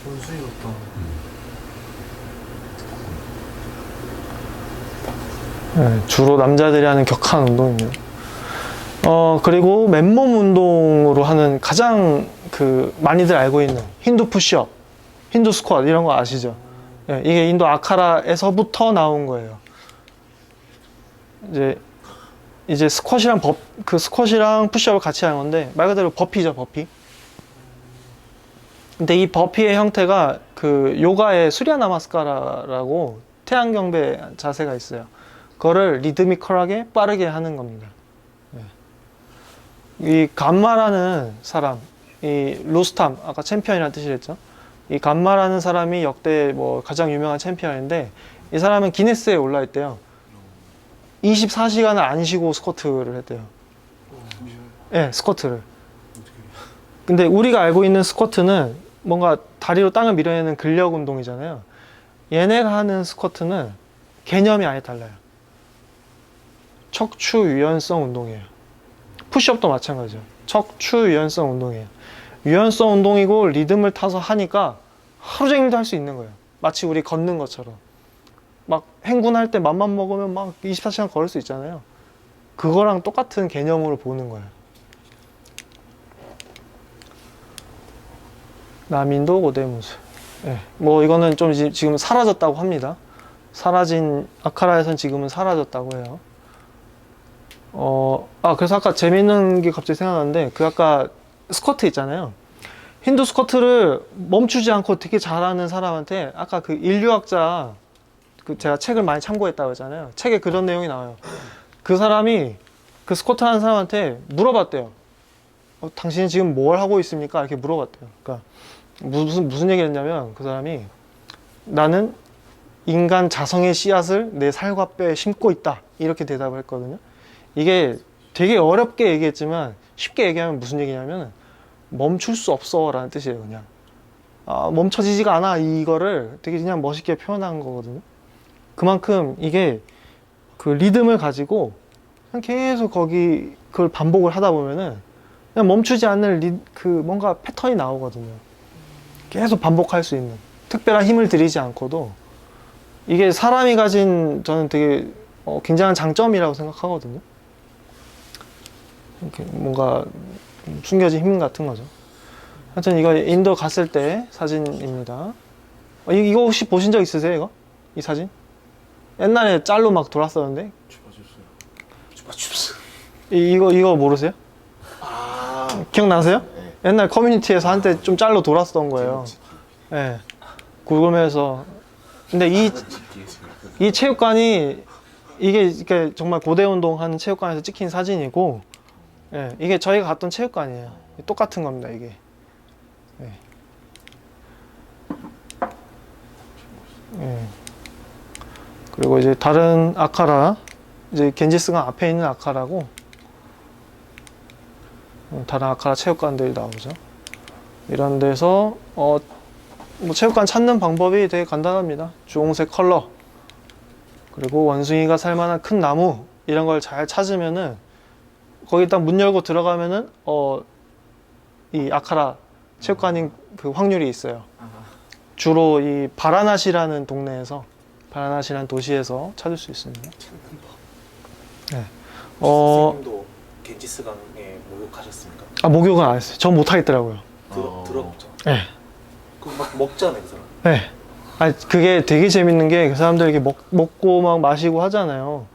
원숭이 같다. 네, 주로 남자들이 하는 격한 운동입니다. 그리고 맨몸 운동으로 하는 가장 많이들 알고 있는 힌두 푸시업, 힌두 스쿼트 이런 거 아시죠? 네, 이게 인도 아카라에서부터 나온 거예요. 이제 스쿼시랑 스쿼시랑 푸시업을 같이 하는 건데 말 그대로 버피죠, 버피. 근데 이 버피의 형태가 요가의 수리아 나마스카라라고 태양경배 자세가 있어요. 그거를 리드미컬하게 빠르게 하는 겁니다. 이 감마라는 사람, 이 루스탐, 아까 챔피언이라는 뜻이 했죠. 이 감마라는 사람이 역대 뭐 가장 유명한 챔피언인데 이 사람은 기네스에 올라 있대요. 24시간을 안 쉬고 스쿼트를 했대요. 네, 스쿼트를. 근데 우리가 알고 있는 스쿼트는 뭔가 다리로 땅을 밀어내는 근력 운동이잖아요. 얘네가 하는 스쿼트는 개념이 아예 달라요. 척추 유연성 운동이에요. 푸시업도 마찬가지죠. 척추 유연성 운동이에요. 유연성 운동이고 리듬을 타서 하니까 하루 종일도 할 수 있는 거예요. 마치 우리 걷는 것처럼. 막 행군할 때 맘만 먹으면 막 24시간 걸을 수 있잖아요. 그거랑 똑같은 개념으로 보는 거예요. 남인도 고대무술. 예, 뭐 이거는 좀 지금 사라졌다고 합니다. 사라진 아카라에선 지금은 사라졌다고 해요. 그래서 아까 재밌는 게 갑자기 생각났는데 그 아까 스쿼트 있잖아요. 힌두 스쿼트를 멈추지 않고 되게 잘하는 사람한테 아까 그 인류학자 그 제가 책을 많이 참고했다고 했잖아요. 책에 그런 내용이 나와요. 그 사람이 그 스쿼트 하는 사람한테 물어봤대요. 당신이 지금 뭘 하고 있습니까? 이렇게 물어봤대요. 그러니까 무슨 얘기를 했냐면 그 사람이 나는 인간 자성의 씨앗을 내 살과 뼈에 심고 있다. 이렇게 대답을 했거든요. 이게 되게 어렵게 얘기했지만 쉽게 얘기하면 무슨 얘기냐면 멈출 수 없어 라는 뜻이에요. 그냥 멈춰지지가 않아. 이거를 되게 그냥 멋있게 표현한 거거든요. 그만큼 이게 그 리듬을 가지고 그냥 계속 그걸 반복을 하다 보면은 그냥 멈추지 않는 그 뭔가 패턴이 나오거든요. 계속 반복할 수 있는 특별한 힘을 들이지 않고도 이게 사람이 가진 저는 되게 굉장한 장점이라고 생각하거든요. 이렇게 뭔가 숨겨진 힘 같은 거죠. 하여튼 이거 인도 갔을 때 사진입니다. 이거 혹시 보신 적 있으세요? 이거? 이 사진? 옛날에 짤로 막 돌았었는데 춥스. 이거 모르세요? 기억나세요? 네. 옛날 커뮤니티에서 한때 좀 짤로 돌았던 거예요. 예. 궁금해서. 근데 이 체육관이 이게 정말 고대 운동하는 체육관에서 찍힌 사진이고, 예. 이게 저희가 갔던 체육관이에요. 똑같은 겁니다, 이게. 예. 예. 그리고 이제 다른 아카라, 이제 겐지스강 앞에 있는 아카라고, 다른 아카라 체육관들이 나오죠. 이런 데서 뭐 체육관 찾는 방법이 되게 간단합니다. 주홍색 컬러 그리고 원숭이가 살만한 큰 나무 이런 걸 잘 찾으면은 거기 딱 문 열고 들어가면은 이 아카라 체육관인 그 확률이 있어요. 주로 이 바라나시라는 동네에서 바라나시라는 도시에서 찾을 수 있습니다. 네. 선생님도 겐지스강에 목욕하셨습니까? 목욕은 안 했어요. 전 못하겠더라고요. 들어봤죠. 네. 그 막 먹잖아요, 그 사람. 네. 아니, 그게 되게 재밌는 게 그 사람들 이렇게 먹고 막 마시고 하잖아요.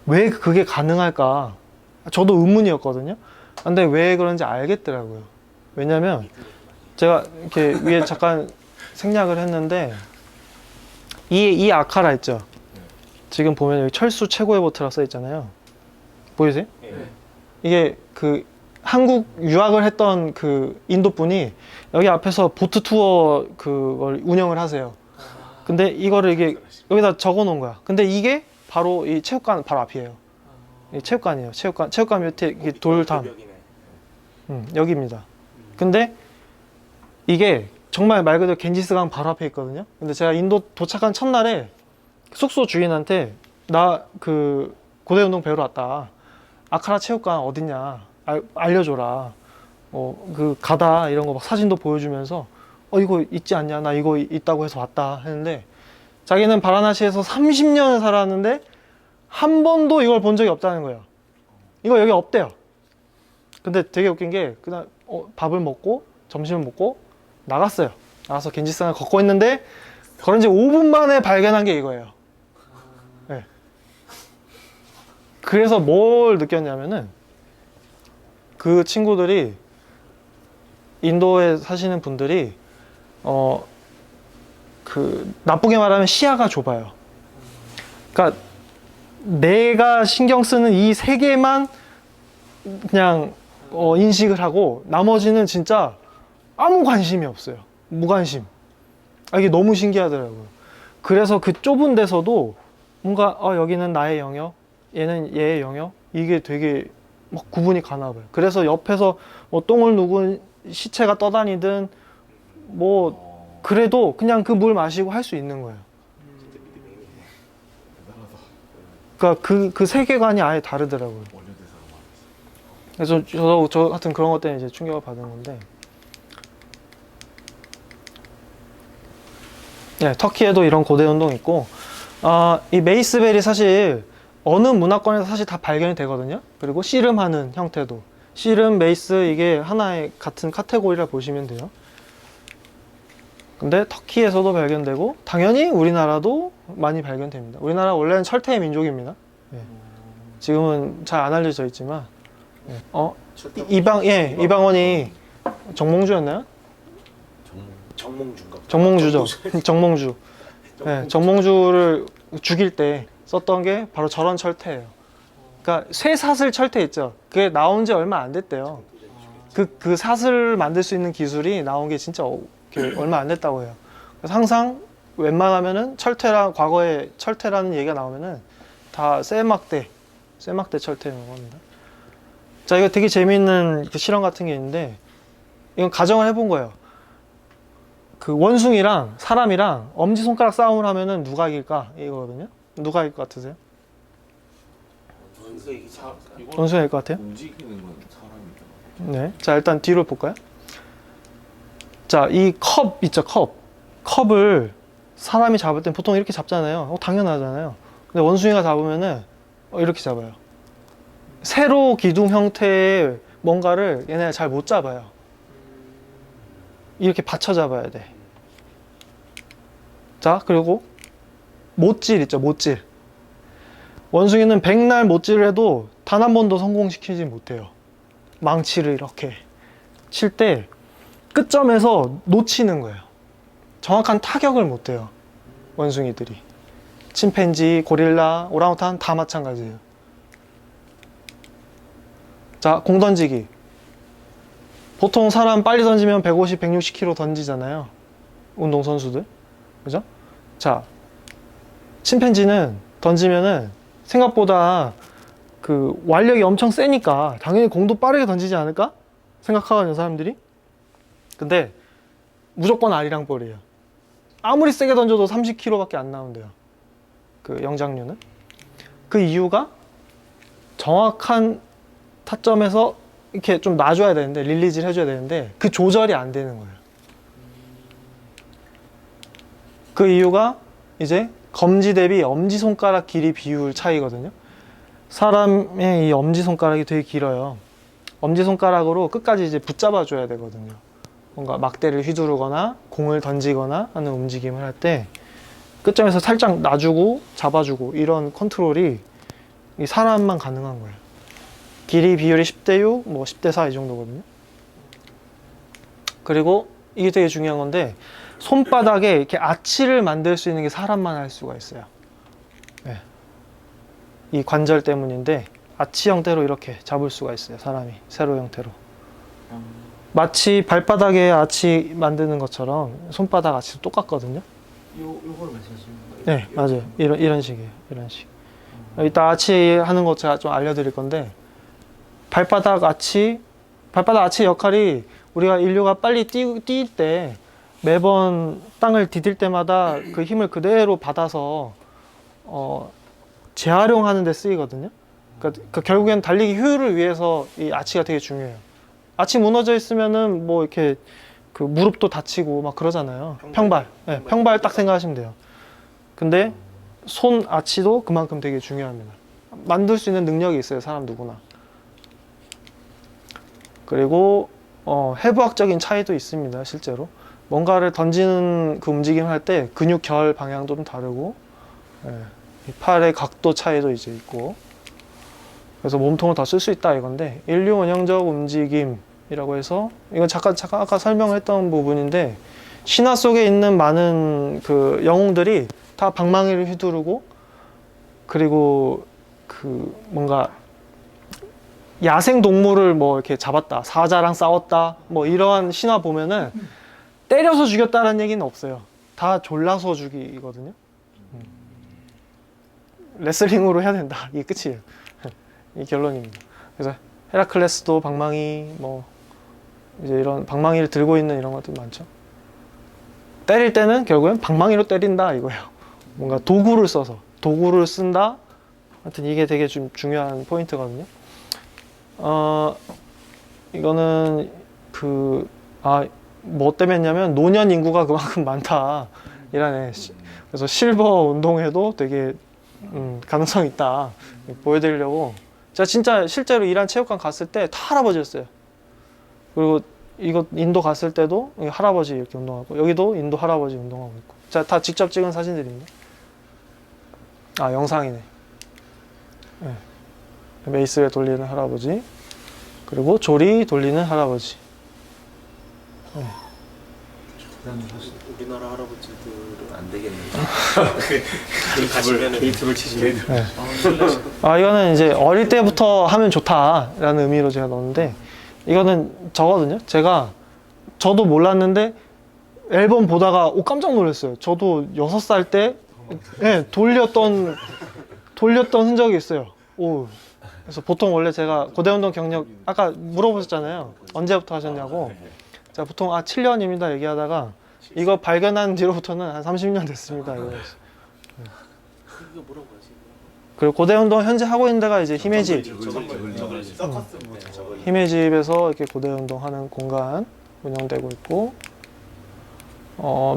왜 그게 가능할까? 저도 의문이었거든요. 근데 왜 그런지 알겠더라고요. 왜냐면 제가 이렇게 위에 잠깐 생략을 했는데 이 아카라 있죠? 지금 보면 여기 철수 최고의 보트라고 써 있잖아요. 보이세요? 예. 이게 그 한국 유학을 했던 그 인도 분이 여기 앞에서 보트 투어 그걸 운영을 하세요. 근데 이거를 이게 여기다 적어 놓은 거야. 근데 이게 바로 이 체육관 바로 앞이에요. 이 체육관이에요. 체육관 밑에 이게 돌담. 여기입니다. 근데 이게 정말 말 그대로 겐지스강 바로 앞에 있거든요. 근데 제가 인도 도착한 첫날에 숙소 주인한테 나 그 고대 운동 배우러 왔다. 아카라 체육관 어딨냐 알려줘라. 그 가다 이런 거 막 사진도 보여주면서 이거 있지 않냐 나 이거 있다고 해서 왔다 했는데 자기는 바라나시에서 30년을 살았는데 한 번도 이걸 본 적이 없다는 거예요. 이거 여기 없대요. 근데 되게 웃긴 게 그냥 밥을 먹고 점심을 먹고 나갔어요. 나가서 겐지스강을 걷고 있는데 걸은 지 5분 만에 발견한 게 이거예요. 네. 그래서 뭘 느꼈냐면은 그 친구들이 인도에 사시는 분들이 그 나쁘게 말하면 시야가 좁아요. 그러니까 내가 신경 쓰는 이 세 개만 그냥 인식을 하고 나머지는 진짜 아무 관심이 없어요. 무관심. 이게 너무 신기하더라고요. 그래서 그 좁은 데서도 뭔가 여기는 나의 영역, 얘는 얘의 영역, 이게 되게 막 구분이 가나 봐요. 그래서 옆에서 뭐 똥을 누군 시체가 떠다니든 뭐 그래도 그냥 그 물 마시고 할 수 있는 거예요. 그러니까 그 세계관이 아예 다르더라고요. 그래서 저 같은 그런 것 때문에 이제 충격을 받은 건데. 네, 터키에도 이런 고대 운동이 있고, 이 메이스벨이 사실 어느 문화권에서 사실 다 발견이 되거든요. 그리고 씨름하는 형태도. 씨름, 메이스 이게 하나의 같은 카테고리라 보시면 돼요. 근데 터키에서도 발견되고 당연히 우리나라도 많이 발견됩니다. 우리나라 원래는 철퇴의 민족입니다. 예. 지금은 잘 안 알려져 있지만 예. 이방원이 정몽주였나요? 정몽주인가? 정몽주죠. 정몽주. 예, 정몽주를 죽일 때 썼던 게 바로 저런 철퇴예요. 그러니까 쇠사슬 철퇴 있죠. 그게 나온 지 얼마 안 됐대요. 그 사슬을 만들 수 있는 기술이 나온 게 진짜 얼마 안 됐다고 해요. 그래서 항상 웬만하면은 과거에 철퇴라는 얘기가 나오면은 다 쇠막대 철퇴라는 겁니다. 자, 이거 되게 재미있는 실험 같은 게 있는데, 이건 가정을 해본 거예요. 그 원숭이랑 사람이랑 엄지손가락 싸움을 하면은 누가 이길까? 이거거든요. 누가 이길 것 같으세요? 원숭이가 이길 것 같아요? 움직이는 건 사람이잖아. 네. 자, 일단 뒤로 볼까요? 자, 이 컵 있죠, 컵을 사람이 잡을 땐 보통 이렇게 잡잖아요. 당연하잖아요. 근데 원숭이가 잡으면은 이렇게 잡아요. 세로 기둥 형태의 뭔가를 얘네가 잘 못 잡아요. 이렇게 받쳐 잡아야 돼. 자, 그리고 못질 있죠, 못질. 원숭이는 백날 못질을 해도 단 한 번도 성공시키지 못해요. 망치를 이렇게 칠 때 끝점에서 놓치는 거예요. 정확한 타격을 못 해요. 원숭이들이. 침팬지, 고릴라, 오랑우탄 다 마찬가지예요. 자, 공 던지기. 보통 사람 빨리 던지면 150, 160km 던지잖아요. 운동선수들. 그죠? 자, 침팬지는 던지면은 생각보다 그 완력이 엄청 세니까 당연히 공도 빠르게 던지지 않을까? 생각하거든요, 사람들이. 근데 무조건 아리랑볼이에요. 아무리 세게 던져도 30km밖에 안 나온대요. 그 영장류는. 그 이유가 정확한 타점에서 이렇게 좀 놔줘야 되는데, 릴리즈를 해줘야 되는데 그 조절이 안 되는 거예요. 그 이유가 이제 검지 대비 엄지손가락 길이 비율 차이거든요. 사람의 이 엄지손가락이 되게 길어요. 엄지손가락으로 끝까지 이제 붙잡아줘야 되거든요. 뭔가 막대를 휘두르거나 공을 던지거나 하는 움직임을 할 때 끝점에서 살짝 놔주고 잡아주고 이런 컨트롤이 이 사람만 가능한 거예요. 길이 비율이 10대 6, 뭐 10대 4 이 정도거든요. 그리고 이게 되게 중요한 건데, 손바닥에 이렇게 아치를 만들 수 있는 게 사람만 할 수가 있어요. 네. 이 관절 때문인데 아치 형태로 이렇게 잡을 수가 있어요. 사람이 세로 형태로. 마치 발바닥에 아치 만드는 것처럼 손바닥 아치도 똑같거든요. 요거를 말씀하시는 거예요? 네, 맞아요. 이런 식이에요. 이런 식. 이따 아치 하는 거 제가 좀 알려드릴 건데, 발바닥 아치 역할이 우리가 인류가 빨리 뛸 때 매번 땅을 디딜 때마다 그 힘을 그대로 받아서 재활용하는 데 쓰이거든요. 그러니까 결국엔 달리기 효율을 위해서 이 아치가 되게 중요해요. 아치 무너져 있으면은 뭐 이렇게 그 무릎도 다치고 막 그러잖아요. 평발. 네, 평발 딱 생각하시면 돼요. 근데 손 아치도 그만큼 되게 중요합니다. 만들 수 있는 능력이 있어요, 사람 누구나. 그리고 해부학적인 차이도 있습니다, 실제로. 뭔가를 던지는 그 움직임을 할 때 근육 결 방향도 좀 다르고, 이 팔의 각도 차이도 이제 있고, 그래서 몸통을 더 쓸 수 있다 이건데, 인류 원형적 움직임이라고 해서, 이건 잠깐 아까 설명했던 부분인데, 신화 속에 있는 많은 그 영웅들이 다 방망이를 휘두르고, 그리고 그 뭔가 야생 동물을 뭐 이렇게 잡았다, 사자랑 싸웠다, 뭐 이러한 신화 보면은 때려서 죽였다는 얘기는 없어요. 다 졸라서 죽이거든요. 레슬링으로 해야 된다, 이게 끝이에요. 이 결론입니다. 그래서 헤라클레스도 방망이, 뭐 이제 이런 방망이를 들고 있는 이런 것들 많죠. 때릴 때는 결국엔 방망이로 때린다 이거예요. 뭔가 도구를 쓴다. 하여튼 이게 되게 좀 중요한 포인트거든요. 이거는 뭐 때문에 했냐면 노년 인구가 그만큼 많다 이라네. 그래서 실버 운동회도 되게 가능성이 있다 보여드리려고. 제가 진짜 실제로 이란 체육관 갔을 때 다 할아버지였어요. 그리고 이거 인도 갔을 때도 할아버지 이렇게 운동하고, 여기도 인도 할아버지 운동하고 있고. 제가 다 직접 찍은 사진들입니다. 영상이네. 네. 메이스를 돌리는 할아버지, 그리고 조리 돌리는 할아버지. 네. 우리나라 할아버지들은 안 되겠는데. 가시면은 게이트를 치시면. 네. 이거는 이제 어릴 때부터 하면 좋다라는 의미로 제가 넣었는데, 이거는 저거든요. 저도 몰랐는데 앨범 보다가 깜짝 놀랐어요. 저도 6살 때 돌렸던 흔적이 있어요. 그래서 보통 원래 제가 고대 운동 경력 아까 물어보셨잖아요. 언제부터 하셨냐고. 제가 보통 7년입니다 얘기하다가 이거 발견한 뒤로부터는 한 30년 됐습니다. 이거 뭐라고 하지? 그리고 고대 운동 현재 하고 있는 데가 이제 힘의 집. 힘의 집에서 이렇게 고대 운동 하는 공간 운영되고 있고,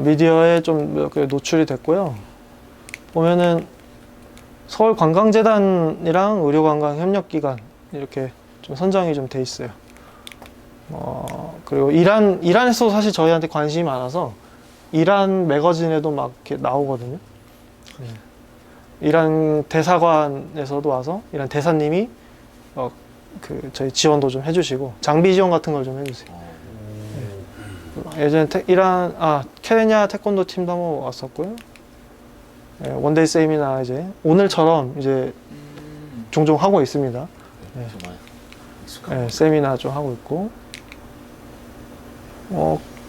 미디어에 좀 몇 개 노출이 됐고요. 보면은 서울관광재단이랑 의료관광협력기관 이렇게 좀 선정이 좀 돼 있어요. 그리고 이란에서도 사실 저희한테 관심이 많아서 이란 매거진에도 막 이렇게 나오거든요. 이란 대사관에서도 와서 이란 대사님이 저희 지원도 좀 해주시고 장비 지원 같은 걸 좀 해주세요. 예전에 케냐 태권도 팀도 한번 왔었고요. 원데이 세미나 이제 오늘처럼 이제 종종 하고 있습니다. 세미나 좀 하고 있고,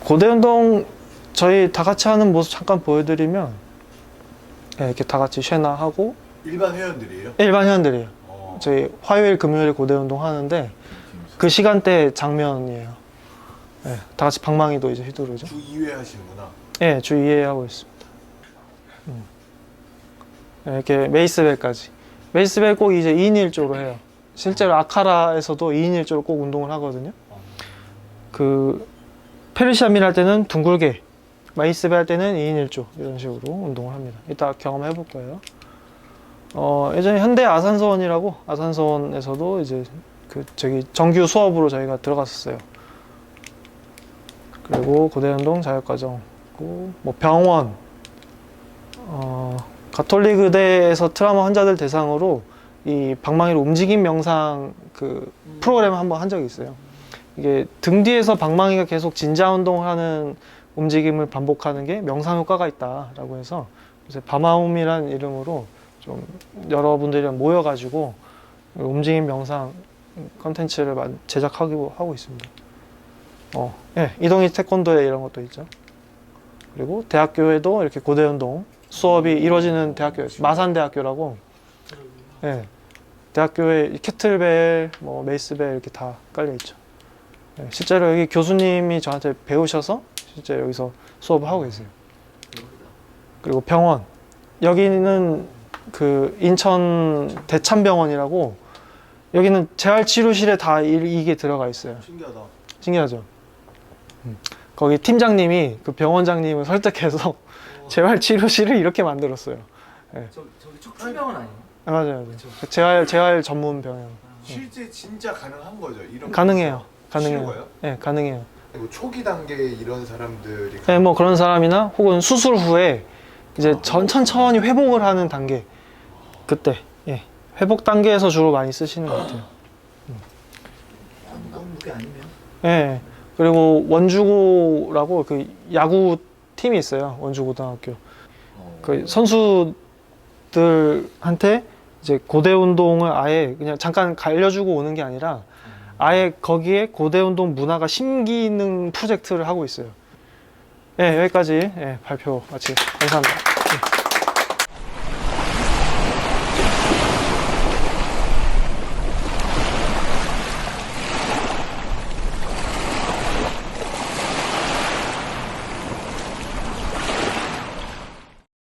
고대 운동 저희 다 같이 하는 모습 잠깐 보여드리면, 이렇게 다 같이 쉐나하고. 일반 회원들이에요? 일반 회원들이에요. 저희 화요일 금요일 고대 운동 하는데 그 시간대 장면이에요. 다 같이 방망이도 이제 휘두르죠. 주 2회 하시는구나. 주 2회 하고 있습니다. 이렇게 메이스벨까지. 메이스벨 꼭 이제 2인 1조로 해요. 실제로 아카라에서도 2인 1조로 꼭 운동을 하거든요. 페르시아밀 할 때는 둥글게, 메이스벨 할 때는 2인 1조 이런 식으로 운동을 합니다. 이따 경험해 볼 거예요. 예전에 현대 아산서원이라고, 아산서원에서도 이제 정규 수업으로 저희가 들어갔었어요. 그리고 고대 운동 자격과정, 뭐 병원, 가톨릭 의대에서 트라우마 환자들 대상으로 이 방망이로 움직임 명상 프로그램을 한번 한 적이 있어요. 이게 등 뒤에서 방망이가 계속 진자 운동을 하는 움직임을 반복하는 게 명상 효과가 있다라고 해서 요새 바마움이라는 이름으로 좀 여러분들이랑 모여가지고 움직임 명상 컨텐츠를 제작하고 있습니다. 이동희 태권도에 이런 것도 있죠. 그리고 대학교에도 이렇게 고대 운동 수업이 이루어지는 대학교였어요. 마산대학교라고. 대학교에 캐틀벨, 뭐 메이스벨 이렇게 다 깔려 있죠. 실제로 여기 교수님이 저한테 배우셔서 실제 여기서 수업을 하고 계세요. 그리고 병원. 여기는 인천 대참병원이라고, 여기는 재활치료실에 다 이게 들어가 있어요. 신기하죠? 거기 팀장님이 병원장님을 설득해서 재활치료실을 이렇게 만들었어요. 저기 척추병원 아니에요? 맞아요. 재활 전문 병원. 실제 진짜 가능한 거죠? 이런 가능해요. 쉬워요? 가능해요. 뭐 초기 단계 이런 사람들이 뭐 그런 사람이나 혹은 수술 후에 이제 천천히 회복을 하는 단계, 그때 회복 단계에서 주로 많이 쓰시는 것 같아요. 너무 무게 아니면? 그리고 원주고라고 야구 팀이 있어요. 원주고등학교. 선수들한테 이제 고대 운동을 아예 그냥 잠깐 알려주고 오는 게 아니라 아예 거기에 고대 운동 문화가 심기는 프로젝트를 하고 있어요. 여기까지 발표 마치겠습니다. 감사합니다.